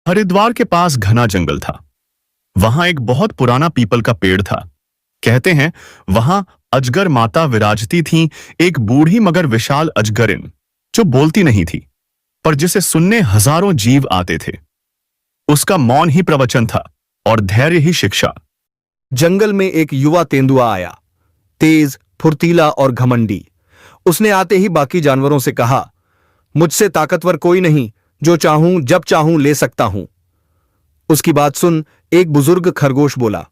हरिद्वार के पास घना जंगल था। वहां एक बहुत पुराना पीपल का पेड़ था। कहते हैं वहां अजगर माता विराजती थीं, एक बूढ़ी मगर विशाल अजगरिन जो बोलती नहीं थी, पर जिसे सुनने हजारों जीव आते थे। उसका मौन ही प्रवचन था और धैर्य ही शिक्षा। जंगल में एक युवा तेंदुआ आया, तेज, फुर्तीला और घमंडी। उसने आते ही बाकी जानवरों से कहा, मुझसे ताकतवर कोई नहीं, जो चाहूं जब चाहूं ले सकता हूं। उसकी बात सुन एक बुजुर्ग खरगोश बोला,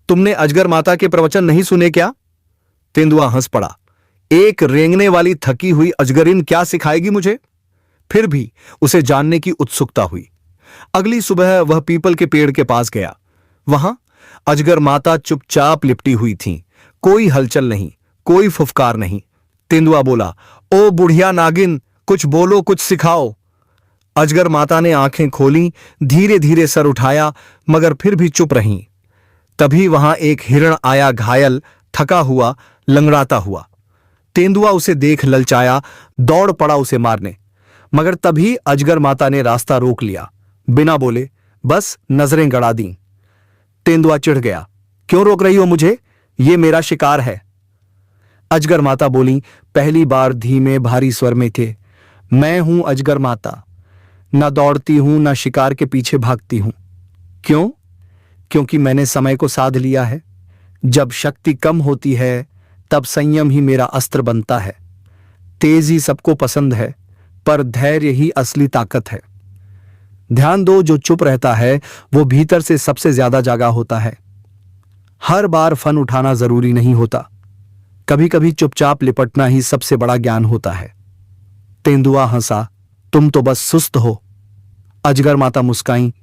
तुमने अजगर माता के प्रवचन नहीं सुने क्या? तेंदुआ हंस पड़ा, एक रेंगने वाली थकी हुई अजगरिन क्या सिखाएगी मुझे? फिर भी उसे जानने की उत्सुकता हुई। अगली सुबह वह पीपल के पेड़ के पास गया। वहां अजगर माता चुपचाप लिपटी हुई थीं, कोई हलचल नहीं, कोई फुफकार नहीं। तेंदुआ बोला, ओ बुढ़िया नागिन, कुछ बोलो, कुछ सिखाओ। अजगर माता ने आंखें खोलीं, धीरे धीरे सर उठाया, मगर फिर भी चुप रहीं। तभी वहां एक हिरण आया, घायल, थका हुआ, लंगड़ाता हुआ। तेंदुआ उसे देख ललचाया, दौड़ पड़ा उसे मारने, मगर तभी अजगर माता ने रास्ता रोक लिया, बिना बोले, बस नजरें गड़ा दी। तेंदुआ चिढ़ गया, क्यों रोक रही हो मुझे? ये मेरा शिकार है। अजगर माता बोली, पहली बार धीमे भारी स्वर में थे, मैं हूं अजगर माता, न दौड़ती हूं न शिकार के पीछे भागती हूं। क्यों? क्योंकि मैंने समय को साध लिया है। जब शक्ति कम होती है तब संयम ही मेरा अस्त्र बनता है। तेजी सबको पसंद है, पर धैर्य ही असली ताकत है। ध्यान दो, जो चुप रहता है वो भीतर से सबसे ज्यादा जागा होता है। हर बार फन उठाना जरूरी नहीं होता, कभी कभी चुपचाप लिपटना ही सबसे बड़ा ज्ञान होता है। तेंदुआ हंसा, तुम तो बस सुस्त हो। अजगर माता मुस्काई,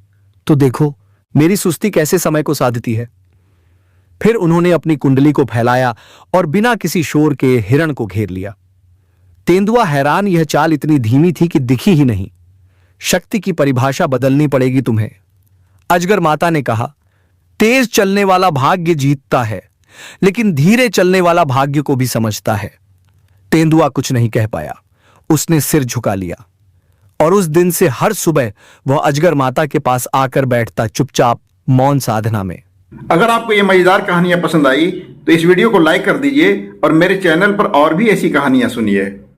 तो देखो मेरी सुस्ती कैसे समय को साधती है। फिर उन्होंने अपनी कुंडली को फैलाया और बिना किसी शोर के हिरण को घेर लिया। तेंदुआ हैरान, यह चाल इतनी धीमी थी कि दिखी ही नहीं। शक्ति की परिभाषा बदलनी पड़ेगी तुम्हें। अजगर माता ने कहा, तेज चलने वाला भाग्य जीतता है, लेकिन धीरे चलने वाला भाग्य को भी समझता है। तेंदुआ कुछ नहीं कह पाया, उसने सिर झुका लिया। और उस दिन से हर सुबह वह अजगर माता के पास आकर बैठता, चुपचाप, मौन साधना में। अगर आपको ये मजेदार कहानियां पसंद आई तो इस वीडियो को लाइक कर दीजिए और मेरे चैनल पर और भी ऐसी कहानियां सुनिए।